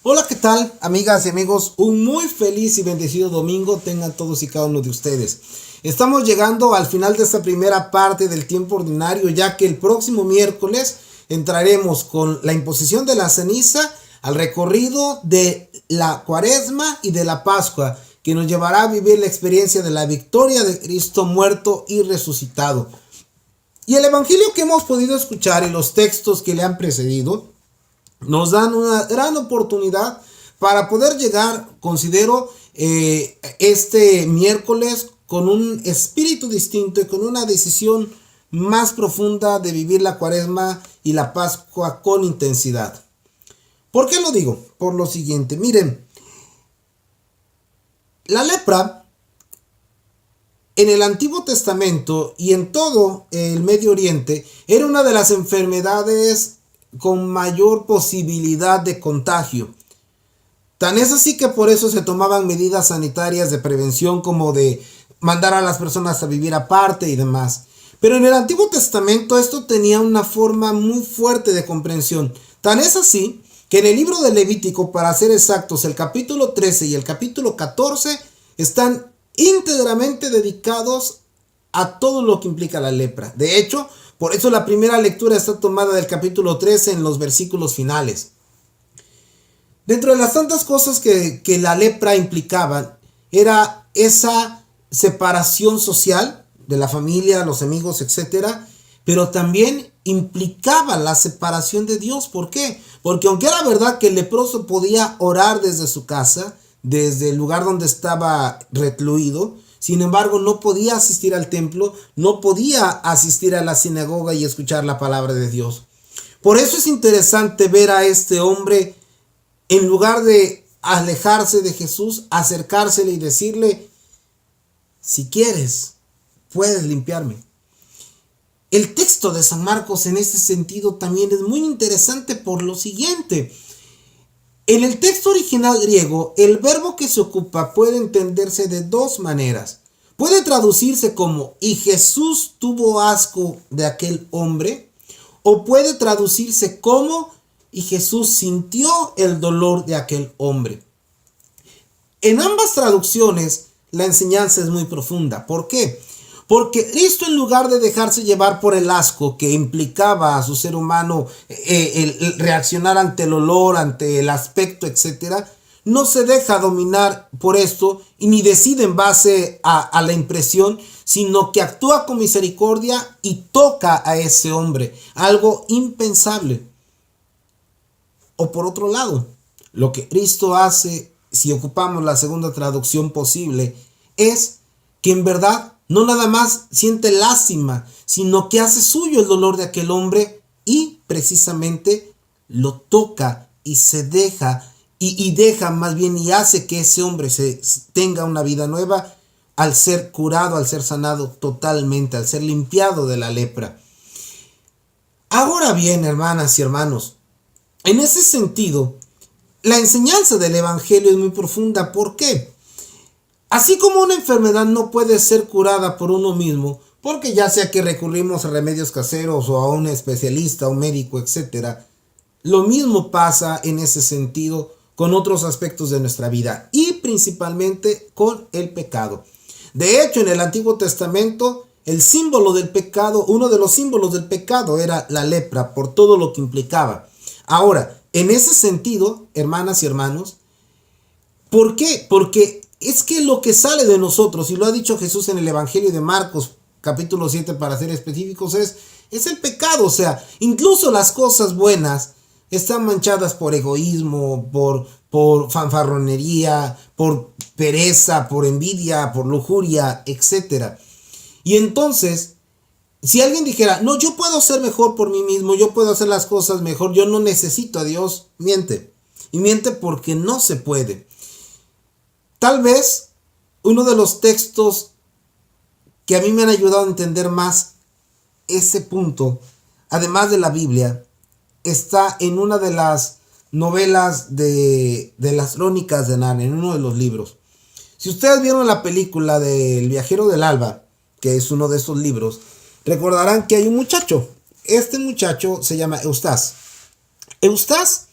Hola, ¿qué tal, amigas y amigos? Un muy feliz y bendecido domingo tengan todos y cada uno de ustedes. Estamos llegando al final de esta primera parte del tiempo ordinario, ya que el próximo miércoles entraremos con la imposición de la ceniza al recorrido de la Cuaresma y de la Pascua, que nos llevará a vivir la experiencia de la victoria de Cristo muerto y resucitado. Y el evangelio que hemos podido escuchar y los textos que le han precedido nos dan una gran oportunidad para poder llegar, considero, este miércoles con un espíritu distinto y con una decisión más profunda de vivir la Cuaresma y la Pascua con intensidad. ¿Por qué lo digo? Por lo siguiente, miren, la lepra en el Antiguo Testamento y en todo el Medio Oriente era una de las enfermedades con mayor posibilidad de contagio. Tan es así que por eso se tomaban medidas sanitarias de prevención, como de mandar a las personas a vivir aparte y demás. Pero en el Antiguo Testamento esto tenía una forma muy fuerte de comprensión. Tan es así que en el libro de Levítico, para ser exactos, el capítulo 13 y el capítulo 14 están íntegramente dedicados a todo lo que implica la lepra. De hecho, por eso la primera lectura está tomada del capítulo 13 en los versículos finales. Dentro de las tantas cosas que la lepra implicaba, era esa separación social de la familia, los amigos, etcétera, pero también implicaba la separación de Dios. ¿Por qué? Porque aunque era verdad que el leproso podía orar desde su casa, desde el lugar donde estaba recluido, sin embargo no podía asistir al templo, no podía asistir a la sinagoga y escuchar la palabra de Dios. Por eso es interesante ver a este hombre, en lugar de alejarse de Jesús, acercársele y decirle: si quieres, puedes limpiarme. El texto de San Marcos en este sentido también es muy interesante por lo siguiente. En el texto original griego, el verbo que se ocupa puede entenderse de dos maneras. Puede traducirse como "y Jesús tuvo asco de aquel hombre", o puede traducirse como "y Jesús sintió el dolor de aquel hombre". En ambas traducciones la enseñanza es muy profunda. ¿Por qué? Porque Cristo, en lugar de dejarse llevar por el asco que implicaba a su ser humano el reaccionar ante el olor, ante el aspecto, etc., no se deja dominar por esto y ni decide en base a la impresión, sino que actúa con misericordia y toca a ese hombre, algo impensable. O por otro lado, lo que Cristo hace, si ocupamos la segunda traducción posible, es que en verdad no nada más siente lástima, sino que hace suyo el dolor de aquel hombre y precisamente lo toca y se deja y deja más bien y hace que ese hombre tenga una vida nueva al ser curado, al ser sanado totalmente, al ser limpiado de la lepra. Ahora bien, hermanas y hermanos, en ese sentido, la enseñanza del Evangelio es muy profunda. ¿Por qué? Así como una enfermedad no puede ser curada por uno mismo, porque ya sea que recurrimos a remedios caseros o a un especialista, un médico, etc., lo mismo pasa en ese sentido con otros aspectos de nuestra vida y principalmente con el pecado. De hecho, en el Antiguo Testamento, el símbolo del pecado, uno de los símbolos del pecado era la lepra, por todo lo que implicaba. Ahora, en ese sentido, hermanas y hermanos, ¿por qué? Porque es que lo que sale de nosotros, y lo ha dicho Jesús en el Evangelio de Marcos, capítulo 7 para ser específicos, es el pecado. O sea, incluso las cosas buenas están manchadas por egoísmo, por fanfarronería, por pereza, por envidia, por lujuria, etc. Y entonces, si alguien dijera: no, yo puedo ser mejor por mí mismo, yo puedo hacer las cosas mejor, yo no necesito a Dios, miente. Y miente porque no se puede. Tal vez uno de los textos que a mí me han ayudado a entender más ese punto, además de la Biblia, está en una de las novelas de las Crónicas de Narnia, en uno de los libros. Si ustedes vieron la película de El Viajero del Alba, que es uno de esos libros, recordarán que hay un muchacho. Este muchacho se llama Eustace. Eustace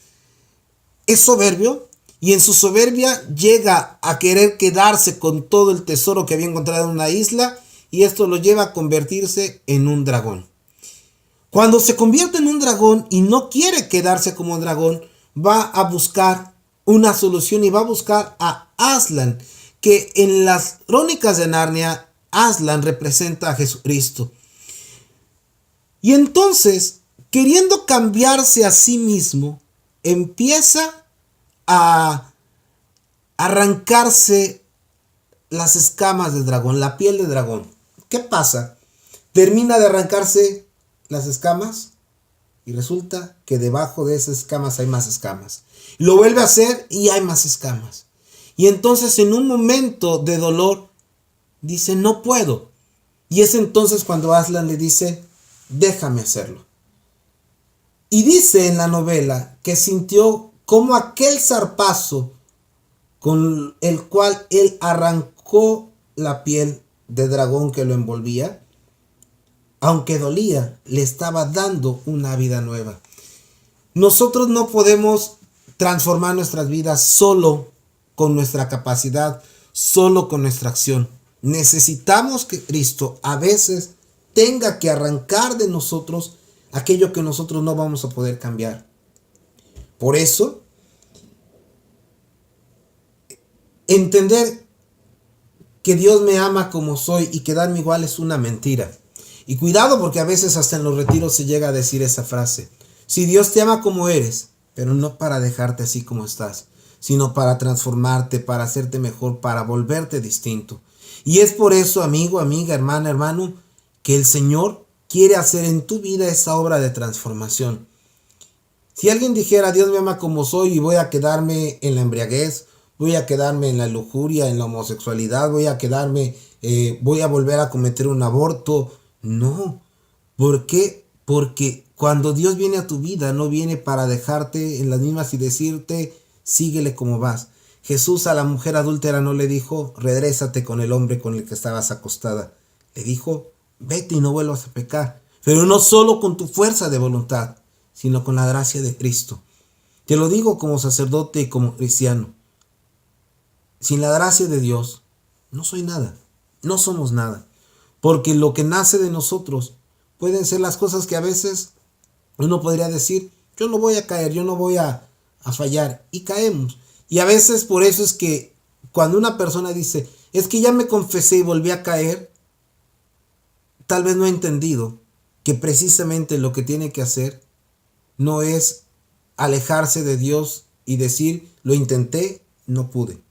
es soberbio y en su soberbia llega a querer quedarse con todo el tesoro que había encontrado en una isla, y esto lo lleva a convertirse en un dragón. Cuando se convierte en un dragón y no quiere quedarse como dragón, va a buscar una solución y va a buscar a Aslan, que en las crónicas de Narnia, Aslan representa a Jesucristo. Y entonces, queriendo cambiarse a sí mismo, empieza a arrancarse las escamas de dragón, la piel de dragón. ¿Qué pasa? Termina de arrancarse las escamas y resulta que debajo de esas escamas hay más escamas. Lo vuelve a hacer y hay más escamas. Y entonces en un momento de dolor dice, no puedo. Y es entonces cuando Aslan le dice, déjame hacerlo. Y dice en la novela que sintió como aquel zarpazo con el cual él arrancó la piel de dragón que lo envolvía, aunque dolía, le estaba dando una vida nueva. Nosotros no podemos transformar nuestras vidas solo con nuestra capacidad, solo con nuestra acción. Necesitamos que Cristo a veces tenga que arrancar de nosotros aquello que nosotros no vamos a poder cambiar. Por eso, entender que Dios me ama como soy y quedarme igual es una mentira. Y cuidado, porque a veces hasta en los retiros se llega a decir esa frase. Si Dios te ama como eres, pero no para dejarte así como estás, sino para transformarte, para hacerte mejor, para volverte distinto. Y es por eso, amigo, amiga, hermana, hermano, que el Señor quiere hacer en tu vida esa obra de transformación. Si alguien dijera, Dios me ama como soy y voy a quedarme en la embriaguez, voy a quedarme en la lujuria, en la homosexualidad, voy a volver a cometer un aborto. No. ¿Por qué? Porque cuando Dios viene a tu vida, no viene para dejarte en las mismas y decirte, síguele como vas. Jesús a la mujer adúltera no le dijo, regrésate con el hombre con el que estabas acostada. Le dijo, vete y no vuelvas a pecar. Pero no solo con tu fuerza de voluntad, sino con la gracia de Cristo. Te lo digo como sacerdote y como cristiano. Sin la gracia de Dios, no soy nada. No somos nada. Porque lo que nace de nosotros pueden ser las cosas que a veces uno podría decir, yo no voy a caer, yo no voy a fallar. Y caemos. Y a veces por eso es que cuando una persona dice, es que ya me confesé y volví a caer, tal vez no ha entendido que precisamente lo que tiene que hacer no es alejarse de Dios y decir, lo intenté, no pude.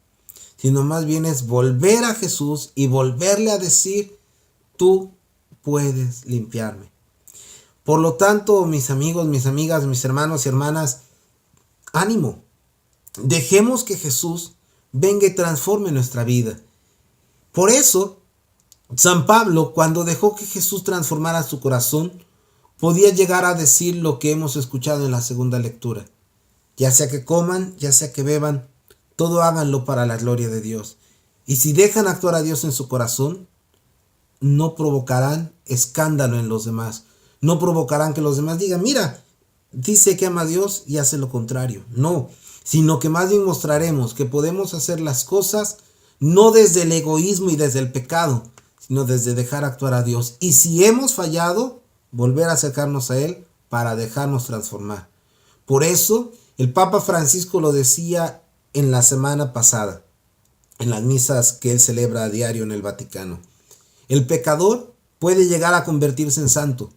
Sino más bien es volver a Jesús y volverle a decir, tú puedes limpiarme. Por lo tanto, mis amigos, mis amigas, mis hermanos y hermanas, ánimo. Dejemos que Jesús venga y transforme nuestra vida. Por eso, San Pablo, cuando dejó que Jesús transformara su corazón, podía llegar a decir lo que hemos escuchado en la segunda lectura. Ya sea que coman, ya sea que beban, todo háganlo para la gloria de Dios. Y si dejan actuar a Dios en su corazón, no provocarán escándalo en los demás. No provocarán que los demás digan, mira, dice que ama a Dios y hace lo contrario. No, sino que más bien mostraremos que podemos hacer las cosas no desde el egoísmo y desde el pecado, sino desde dejar actuar a Dios. Y si hemos fallado, volver a acercarnos a Él para dejarnos transformar. Por eso, el Papa Francisco lo decía en la semana pasada, en las misas que él celebra a diario en el Vaticano. El pecador puede llegar a convertirse en santo,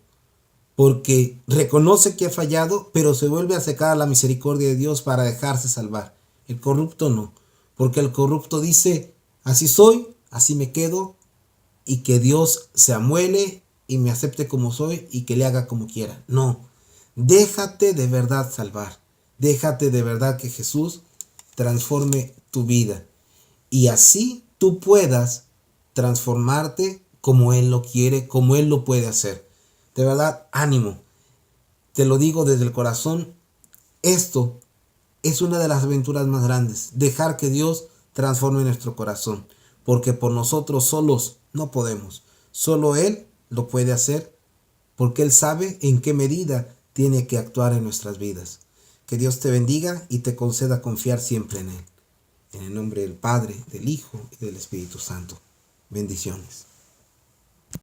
porque reconoce que ha fallado, pero se vuelve a acercar a la misericordia de Dios para dejarse salvar. El corrupto no, porque el corrupto dice, así soy, así me quedo, y que Dios se amuele y me acepte como soy y que le haga como quiera. No, déjate de verdad salvar, déjate de verdad que Jesús transforme tu vida y así tú puedas transformarte como Él lo quiere, como Él lo puede hacer. De verdad, ánimo. Te lo digo desde el corazón. Esto es una de las aventuras más grandes. Dejar que Dios transforme nuestro corazón. Porque por nosotros solos no podemos. Solo Él lo puede hacer. Porque Él sabe en qué medida tiene que actuar en nuestras vidas. Que Dios te bendiga y te conceda confiar siempre en Él. En el nombre del Padre, del Hijo y del Espíritu Santo. Bendiciones.